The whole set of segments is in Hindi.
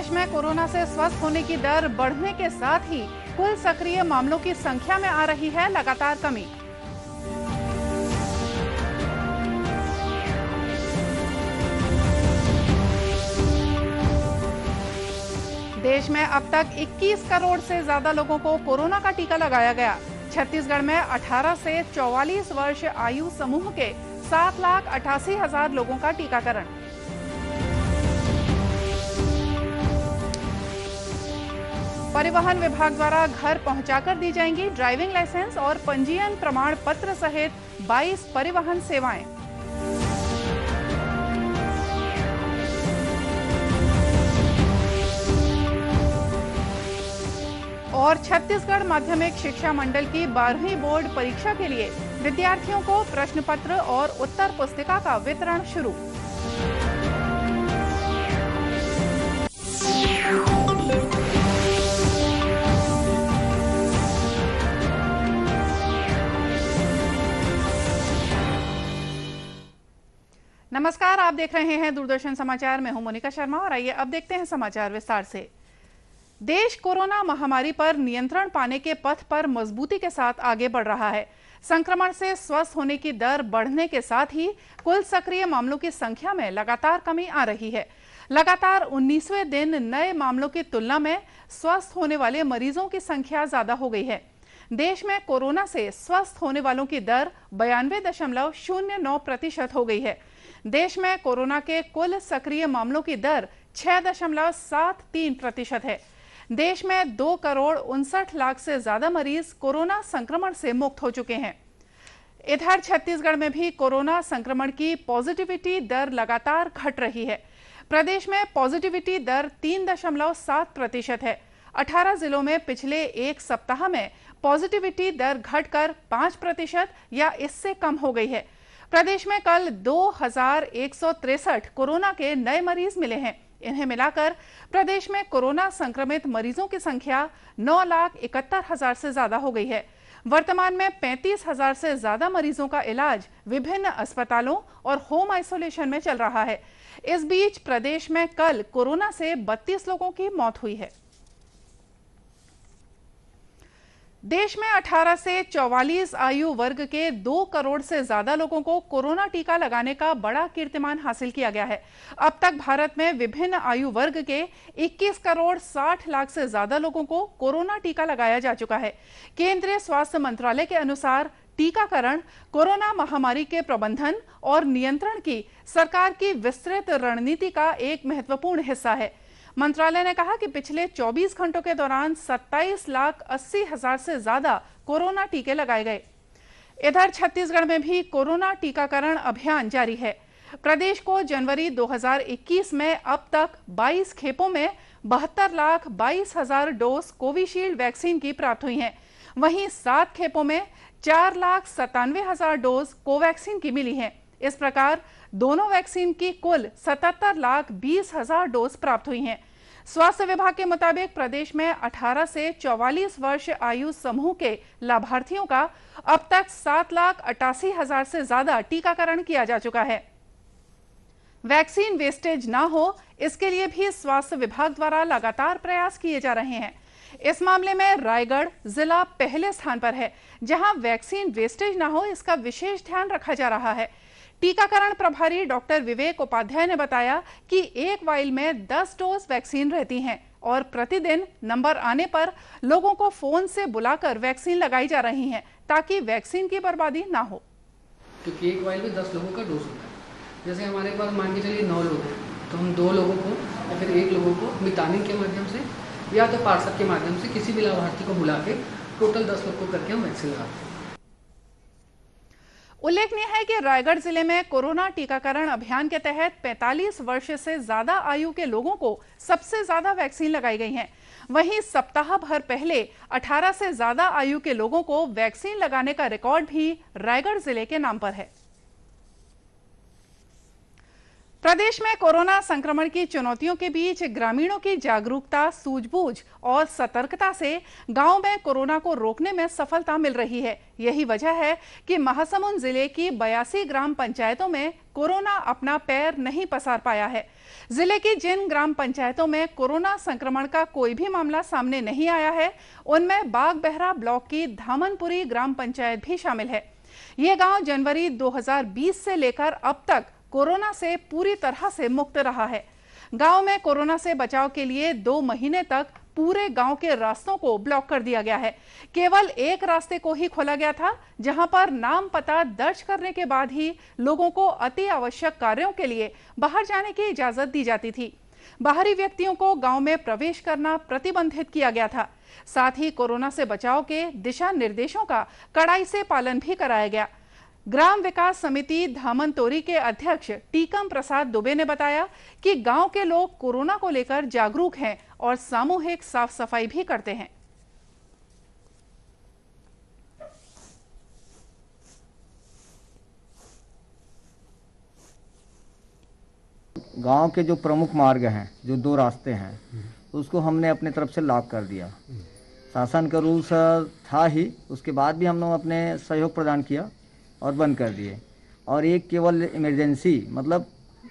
देश में कोरोना से स्वस्थ होने की दर बढ़ने के साथ ही कुल सक्रिय मामलों की संख्या में आ रही है लगातार कमी। देश में अब तक 21 करोड़ से ज्यादा लोगों को कोरोना का टीका लगाया गया। छत्तीसगढ़ में 18 से 44 वर्ष आयु समूह के 7,88,000 लोगों का टीकाकरण। परिवहन विभाग द्वारा घर पहुंचाकर दी जाएंगी ड्राइविंग लाइसेंस और पंजीयन प्रमाण पत्र सहित 22 परिवहन सेवाएं। और छत्तीसगढ़ माध्यमिक शिक्षा मंडल की 12वीं बोर्ड परीक्षा के लिए विद्यार्थियों को प्रश्न पत्र और उत्तर पुस्तिका का वितरण शुरू। नमस्कार, आप देख रहे हैं दूरदर्शन समाचार। मैं हूं मोनिका शर्मा और आइए अब देखते हैं समाचार विस्तार से। देश कोरोना महामारी पर नियंत्रण पाने के पथ पर मजबूती के साथ आगे बढ़ रहा है। संक्रमण से स्वस्थ होने की दर बढ़ने के साथ ही कुल सक्रिय मामलों की संख्या में लगातार कमी आ रही है। लगातार 19वें दिन नए मामलों की तुलना में स्वस्थ होने वाले मरीजों की संख्या ज्यादा हो गई है। देश में कोरोना से स्वस्थ होने वालों की दर 92.09% हो गई है। देश में कोरोना के कुल सक्रिय मामलों की दर 6.73% है। देश में 2,59,00,000 से ज्यादा मरीज कोरोना संक्रमण से मुक्त हो चुके हैं। इधर छत्तीसगढ़ में भी कोरोना संक्रमण की पॉजिटिविटी दर लगातार घट रही है। प्रदेश में पॉजिटिविटी दर 3.7% है। 18 जिलों में पिछले एक सप्ताह में पॉजिटिविटी दर घटकर 5% या इससे कम हो गई है। प्रदेश में कल 2,163 कोरोना के नए मरीज मिले हैं। इन्हें मिलाकर प्रदेश में कोरोना संक्रमित मरीजों की संख्या 9,71,000 से ज्यादा हो गई है। वर्तमान में 35,000 से ज्यादा मरीजों का इलाज विभिन्न अस्पतालों और होम आइसोलेशन में चल रहा है। इस बीच प्रदेश में कल कोरोना से 32 लोगों की मौत हुई है। देश में 18 से 44 आयु वर्ग के 2 करोड़ से ज्यादा लोगों को कोरोना टीका लगाने का बड़ा कीर्तिमान हासिल किया गया है। अब तक भारत में विभिन्न आयु वर्ग के 21 करोड़ 60 लाख से ज्यादा लोगों को कोरोना टीका लगाया जा चुका है। केंद्रीय स्वास्थ्य मंत्रालय के अनुसार टीकाकरण कोरोना महामारी के प्रबंधन और नियंत्रण की सरकार की विस्तृत रणनीति का एक महत्वपूर्ण हिस्सा है। मंत्रालय ने कहा कि पिछले 24 घंटों के दौरान 27,80,000 से ज्यादा कोरोना टीके लगाए गए। इधर छत्तीसगढ़ में भी कोरोना टीकाकरण अभियान जारी है। प्रदेश को जनवरी 2021 में अब तक 22 खेपों में 72,22,000 डोज कोविशील्ड वैक्सीन की प्राप्त हुई हैं। वहीं 7 खेपों में 4,97,000 डोज कोवैक्सीन की मिली हैं। इस प्रकार दोनों वैक्सीन की कुल 77,20,000 डोज प्राप्त हुई हैं। स्वास्थ्य विभाग के मुताबिक प्रदेश में 18 से 44 वर्ष आयु समूह के लाभार्थियों का अब तक 7,88,000 से ज्यादा टीकाकरण किया जा चुका है। वैक्सीन वेस्टेज ना हो, इसके लिए भी स्वास्थ्य विभाग द्वारा लगातार प्रयास किए जा रहे हैं। इस मामले में रायगढ़ जिला पहले स्थान पर है, जहां वैक्सीन वेस्टेज ना हो इसका विशेष ध्यान रखा जा रहा है। टीकाकरण प्रभारी डॉक्टर विवेक उपाध्याय ने बताया कि एक वाइल में 10 डोज वैक्सीन रहती हैं और प्रतिदिन नंबर आने पर लोगों को फोन से बुलाकर वैक्सीन लगाई जा रही है ताकि वैक्सीन की बर्बादी ना हो। क्योंकि एक वाइल में 10 लोगों का डोज होता है। जैसे हमारे पास मान के चलिए 9 लोग हैं, तो हम 2 लोगों को या फिर 1 लोगों को मितानिन के माध्यम से या तो पार्सल के माध्यम से किसी भी लाभार्थी को बुला के टोटल 10 लोग को करके हम वैक्सीन लगाते हैं। उल्लेखनीय है कि रायगढ़ जिले में कोरोना टीकाकरण अभियान के तहत 45 वर्ष से ज्यादा आयु के लोगों को सबसे ज्यादा वैक्सीन लगाई गई है। वहीं सप्ताह भर पहले 18 से ज्यादा आयु के लोगों को वैक्सीन लगाने का रिकॉर्ड भी रायगढ़ जिले के नाम पर है। प्रदेश में कोरोना संक्रमण की चुनौतियों के बीच ग्रामीणों की जागरूकता, सूझबूझ और सतर्कता से गांव में कोरोना को रोकने में सफलता मिल रही है। यही वजह है कि महासमुंद जिले की 82 ग्राम पंचायतों में कोरोना अपना पैर नहीं पसार पाया है। जिले की जिन ग्राम पंचायतों में कोरोना संक्रमण का कोई भी मामला सामने नहीं आया है, उनमें बागबहरा ब्लॉक की धामनपुरी ग्राम पंचायत भी शामिल है। ये गांव जनवरी 2020 से लेकर अब तक कोरोना से पूरी तरह से मुक्त रहा है। गांव में कोरोना से बचाव के लिए 2 महीने तक पूरे गांव के रास्तों को ब्लॉक कर दिया गया है। केवल एक रास्ते को ही खोला गया था, जहां पर नाम पता दर्ज करने के बाद ही लोगों को अति आवश्यक कार्यों के लिए बाहर जाने की इजाजत दी जाती थी। बाहरी व्यक्तियों को गांव में प्रवेश करना प्रतिबंधित किया गया था। साथ ही कोरोना से बचाव के दिशा निर्देशों का कड़ाई से पालन भी कराया गया। ग्राम विकास समिति धामनतोरी के अध्यक्ष टीकम प्रसाद दुबे ने बताया कि गांव के लोग कोरोना को लेकर जागरूक हैं और सामूहिक साफ सफाई भी करते हैं। गांव के जो प्रमुख मार्ग हैं, जो 2 रास्ते हैं, उसको हमने अपने तरफ से लॉक कर दिया। शासन का रूल्स था ही, उसके बाद भी हम लोग अपने सहयोग प्रदान किया और बंद कर दिए। और एक केवल इमरजेंसी, मतलब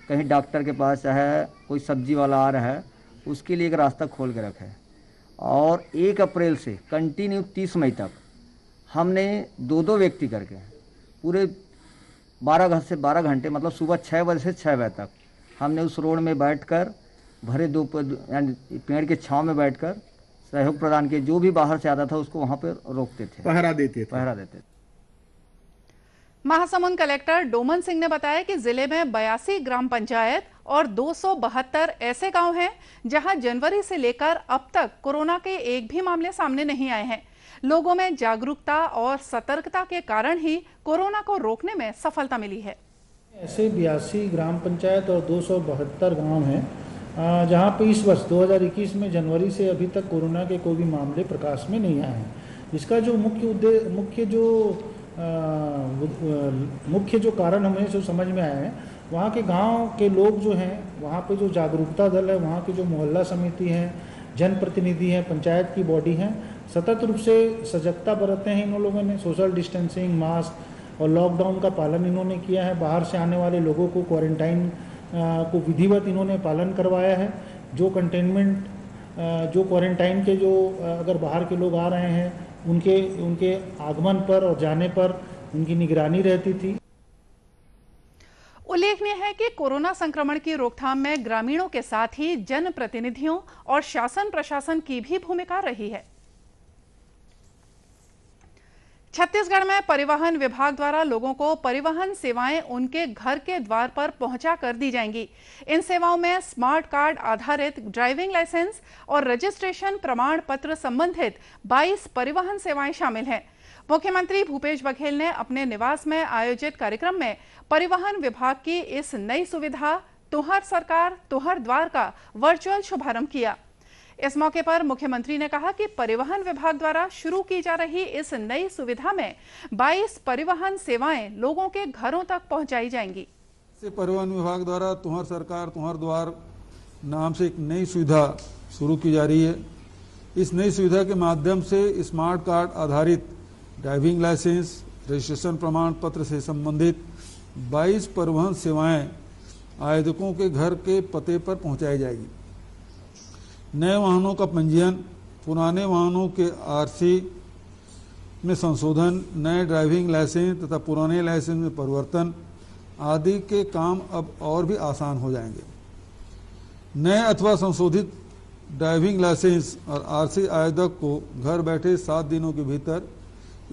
कहीं डॉक्टर के पास चाहे कोई सब्जी वाला आ रहा है, उसके लिए एक रास्ता खोल के रखा है। और 1 अप्रैल से कंटिन्यू 30 मई तक हमने 2-2 व्यक्ति करके पूरे 12 घंटे मतलब सुबह 6 बजे से 6 बजे तक हमने उस रोड में बैठकर भरे पेड़ के छांव में बैठकर सहयोग प्रदान किए। जो भी बाहर से आता था उसको वहाँ पर रोकते थे, पहरा देते थे। महासमुंद कलेक्टर डोमन सिंह ने बताया कि जिले में 82 ग्राम पंचायत और 272 ऐसे गांव हैं जहां जनवरी से लेकर अब तक कोरोना के एक भी मामले सामने नहीं आए हैं। लोगों में जागरूकता और सतर्कता के कारण ही कोरोना को रोकने में सफलता मिली है। ऐसे 82 ग्राम पंचायत और 272 गांव हैं जहां पे इस वर्ष 2021 में जनवरी से अभी तक कोरोना के कोई भी मामले प्रकाश में नहीं आए हैं। इसका जो मुख्य जो कारण हमें जो समझ में आया है, वहाँ के गांव के लोग जो हैं, वहाँ पे जो जागरूकता दल है, वहाँ के जो मोहल्ला समिति हैं, जनप्रतिनिधि हैं, पंचायत की बॉडी हैं, सतत रूप से सजगता बरतते हैं। इन लोगों ने सोशल डिस्टेंसिंग, मास्क और लॉकडाउन का पालन इन्होंने किया है। बाहर से आने वाले लोगों को क्वारंटाइन को विधिवत इन्होंने पालन करवाया है। जो क्वारंटाइन के जो अगर बाहर के लोग आ रहे हैं, उनके आगमन पर और जाने पर उनकी निगरानी रहती थी। उल्लेखनीय है कि कोरोना संक्रमण की रोकथाम में ग्रामीणों के साथ ही जनप्रतिनिधियों और शासन प्रशासन की भी भूमिका रही है। छत्तीसगढ़ में परिवहन विभाग द्वारा लोगों को परिवहन सेवाएं उनके घर के द्वार पर पहुंचा कर दी जाएंगी। इन सेवाओं में स्मार्ट कार्ड आधारित ड्राइविंग लाइसेंस और रजिस्ट्रेशन प्रमाण पत्र संबंधित 22 परिवहन सेवाएं शामिल हैं। मुख्यमंत्री भूपेश बघेल ने अपने निवास में आयोजित कार्यक्रम में परिवहन विभाग की इस नई सुविधा तुहर सरकार तुहर द्वार का वर्चुअल शुभारंभ किया। इस मौके पर मुख्यमंत्री ने कहा कि परिवहन विभाग द्वारा शुरू की जा रही इस नई सुविधा में 22 परिवहन सेवाएं लोगों के घरों तक पहुंचाई जाएंगी। परिवहन विभाग द्वारा तुहर सरकार तुहर द्वार नाम से एक नई सुविधा शुरू की जा रही है। इस नई सुविधा के माध्यम से स्मार्ट कार्ड आधारित ड्राइविंग लाइसेंस, रजिस्ट्रेशन प्रमाण पत्र से संबंधित 22 परिवहन सेवाएं आवेदकों के घर के पते पर पहुंचाई जाएगी। नए वाहनों का पंजीयन, पुराने वाहनों के आरसी में संशोधन, नए ड्राइविंग लाइसेंस तथा पुराने लाइसेंस में परिवर्तन आदि के काम अब और भी आसान हो जाएंगे। नए अथवा संशोधित ड्राइविंग लाइसेंस और आरसी आवेदक को घर बैठे 7 दिनों के भीतर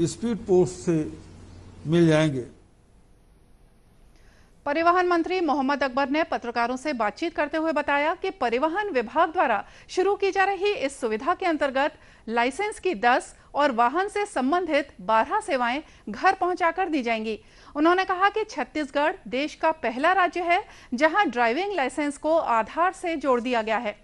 स्पीड पोस्ट से मिल जाएंगे। परिवहन मंत्री मोहम्मद अकबर ने पत्रकारों से बातचीत करते हुए बताया कि परिवहन विभाग द्वारा शुरू की जा रही इस सुविधा के अंतर्गत लाइसेंस की 10 और वाहन से संबंधित 12 सेवाएं घर पहुंचाकर दी जाएंगी। उन्होंने कहा कि छत्तीसगढ़ देश का पहला राज्य है जहां ड्राइविंग लाइसेंस को आधार से जोड़ दिया गया है।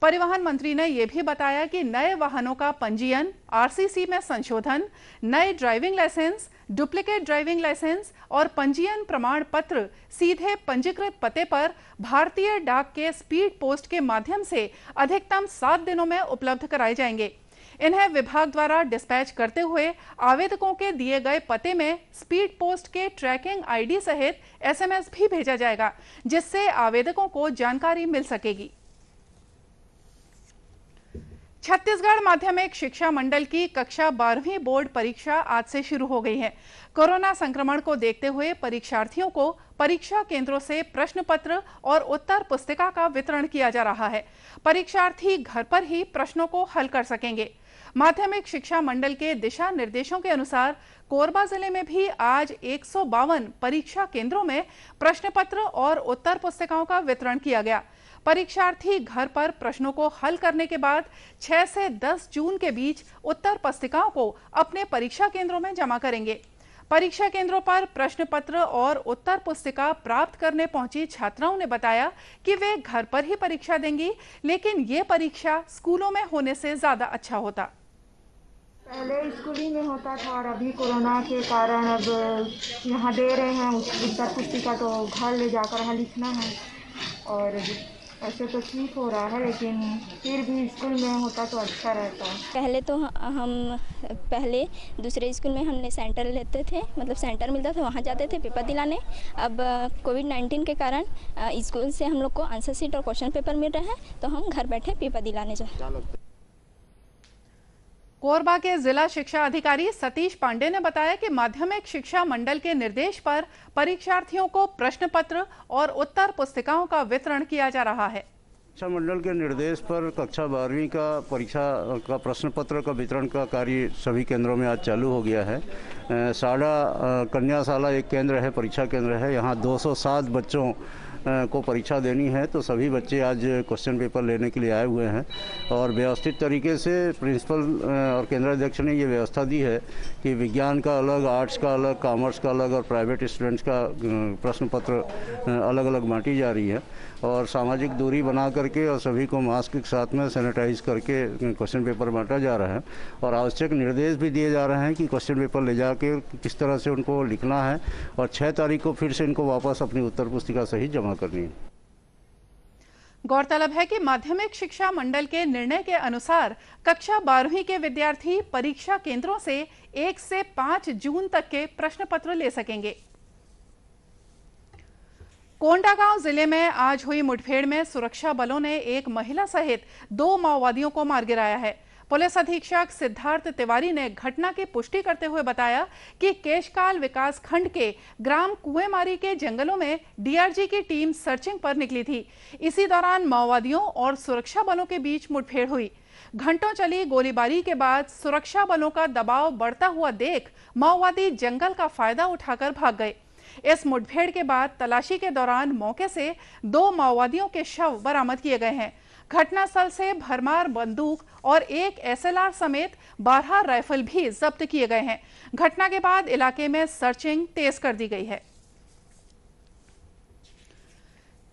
परिवहन मंत्री ने यह भी बताया कि नए वाहनों का पंजीयन, आरसीसी में संशोधन, नए driving licence, duplicate driving licence और पंजीयन प्रमाण पत्र सीधे पंजीकृत पते पर भारतीय डाक के स्पीड पोस्ट के माध्यम से अधिकतम 7 दिनों में उपलब्ध कराए जाएंगे। इन्हें विभाग द्वारा डिस्पैच करते हुए आवेदकों के दिए गए पते में स्पीड पोस्ट के ट्रैकिंग आईडी सहित एसएमएस भी भेजा जाएगा, जिससे आवेदकों को जानकारी मिल सकेगी। छत्तीसगढ़ माध्यमिक शिक्षा मंडल की कक्षा 12वीं बोर्ड परीक्षा आज से शुरू हो गई है। कोरोना संक्रमण को देखते हुए परीक्षार्थियों को परीक्षा केंद्रों से प्रश्न पत्र और उत्तर पुस्तिका का वितरण किया जा रहा है। परीक्षार्थी घर पर ही प्रश्नों को हल कर सकेंगे। माध्यमिक शिक्षा मंडल के दिशा निर्देशों के अनुसार कोरबा जिले में भी आज 152 परीक्षा केंद्रों में प्रश्न पत्र और उत्तर पुस्तिकाओं का वितरण किया गया। परीक्षार्थी घर पर प्रश्नों को हल करने के बाद 6 से 10 जून के बीच उत्तर पुस्तिकाओं को अपने परीक्षा केंद्रों में जमा करेंगे। परीक्षा केंद्रों पर प्रश्न पत्र और उत्तर पुस्तिका प्राप्त करने पहुंची छात्राओं ने बताया कि वे घर पर ही परीक्षा देंगी, लेकिन ये परीक्षा स्कूलों में होने से ज्यादा अच्छा होता। पहले स्कूल ही में होता था और अभी कोरोना के कारण अब यहाँ दे रहे हैं उत्तर पुस्तिका, तो घर ले जाकर यहाँ लिखना है। और ऐसे तो ठीक हो रहा है, लेकिन फिर भी स्कूल में होता तो अच्छा रहता। पहले तो हम दूसरे स्कूल में हमने सेंटर लेते थे, मतलब सेंटर मिलता था, वहाँ जाते थे पेपर दिलाने। अब कोविड-19 के कारण स्कूल से हम लोग को आंसर शीट और क्वेश्चन पेपर मिल रहा है, तो हम घर बैठे पेपर दिलाने जाते। कोरबा के जिला शिक्षा अधिकारी सतीश पांडे ने बताया कि माध्यमिक शिक्षा मंडल के निर्देश पर परीक्षार्थियों को प्रश्न पत्र और उत्तर पुस्तिकाओं का वितरण किया जा रहा है। शिक्षा मंडल के निर्देश पर कक्षा 12वीं का परीक्षा का प्रश्न पत्र का वितरण का कार्य सभी केंद्रों में आज चालू हो गया है। साड़ा कन्याशाला एक केंद्र है, परीक्षा केंद्र है। यहाँ 207 बच्चों को परीक्षा देनी है, तो सभी बच्चे आज क्वेश्चन पेपर लेने के लिए आए हुए हैं और व्यवस्थित तरीके से प्रिंसिपल और केंद्राध्यक्ष ने ये व्यवस्था दी है कि विज्ञान का अलग, आर्ट्स का अलग, कॉमर्स का अलग और प्राइवेट स्टूडेंट्स का प्रश्न पत्र अलग अलग बांटी जा रही है और सामाजिक दूरी बना करके और सभी को मास्क के साथ में सैनिटाइज करके क्वेश्चन पेपर बांटा जा रहा है और आवश्यक निर्देश भी दिए जा रहे हैं कि क्वेश्चन पेपर ले जाके किस तरह से उनको लिखना है और 6 तारीख को फिर से इनको वापस अपनी उत्तर पुस्तिका सहित जमा करनी है। गौरतलब है कि माध्यमिक शिक्षा मंडल के निर्णय के अनुसार कक्षा 12वीं के विद्यार्थी परीक्षा केंद्रों से 1 से 5 जून तक के प्रश्न पत्र ले सकेंगे। कोंडागांव जिले में आज हुई मुठभेड़ में सुरक्षा बलों ने एक महिला सहित 2 माओवादियों को मार गिराया है। पुलिस अधीक्षक सिद्धार्थ तिवारी ने घटना की पुष्टि करते हुए बताया कि केशकाल विकास खंड के ग्राम कुएमारी के जंगलों में डीआरजी की टीम सर्चिंग पर निकली थी। इसी दौरान माओवादियों और सुरक्षा बलों के बीच मुठभेड़ हुई। घंटों चली गोलीबारी के बाद सुरक्षा बलों का दबाव बढ़ता हुआ देख माओवादी जंगल का फायदा उठाकर भाग गए। इस मुठभेड़ के बाद तलाशी के दौरान मौके से 2 माओवादियों के शव बरामद किए गए हैं। घटनास्थल से भरमार बंदूक और एक एसएलआर समेत 12 राइफल भी जब्त किए गए हैं। घटना के बाद इलाके में सर्चिंग तेज कर दी गई है।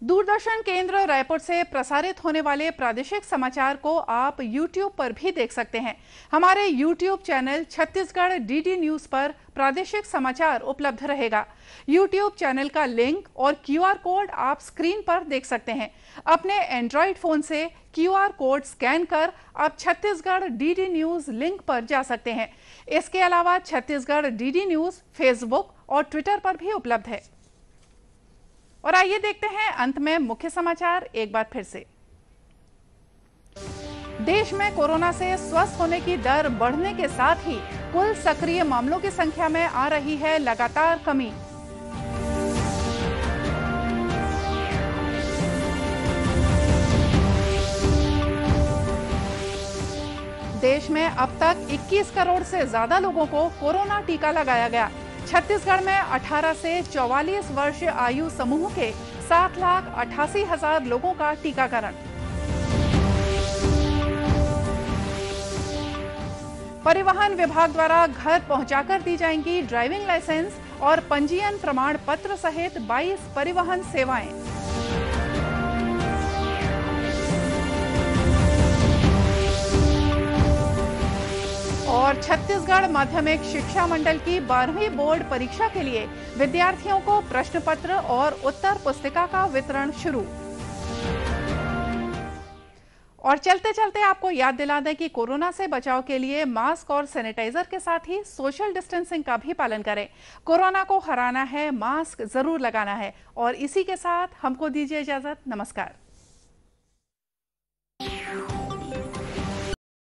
दूरदर्शन केंद्र रायपुर से प्रसारित होने वाले प्रादेशिक समाचार को आप YouTube पर भी देख सकते हैं। हमारे YouTube channel Chhattisgarh DD news पर प्रादेशिक समाचार उपलब्ध रहेगा। YouTube चैनल का लिंक और QR कोड आप स्क्रीन पर देख सकते हैं। अपने एंड्रॉइड फोन से QR कोड स्कैन कर आप छत्तीसगढ़ डीडी न्यूज लिंक पर जा सकते हैं। इसके अलावा छत्तीसगढ़ डीडी न्यूज फेसबुक और ट्विटर पर भी उपलब्ध है। और आइए देखते हैं अंत में मुख्य समाचार एक बार फिर से। देश में कोरोना से स्वस्थ होने की दर बढ़ने के साथ ही कुल सक्रिय मामलों की संख्या में आ रही है लगातार कमी। देश में अब तक 21 करोड़ से ज्यादा लोगों को कोरोना टीका लगाया गया। छत्तीसगढ़ में 18 से 44 वर्ष आयु समूह के 7,88,000 लोगों का टीकाकरण। परिवहन विभाग द्वारा घर पहुंचाकर दी जाएंगी ड्राइविंग लाइसेंस और पंजीयन प्रमाण पत्र सहित 22 परिवहन सेवाएं। और छत्तीसगढ़ माध्यमिक शिक्षा मंडल की 12वीं बोर्ड परीक्षा के लिए विद्यार्थियों को प्रश्न पत्र और उत्तर पुस्तिका का वितरण शुरू। और चलते चलते आपको याद दिला दें कि कोरोना से बचाव के लिए मास्क और सैनिटाइजर के साथ ही सोशल डिस्टेंसिंग का भी पालन करें। कोरोना को हराना है, मास्क जरूर लगाना है। और इसी के साथ हमको दीजिए इजाजत। नमस्कार।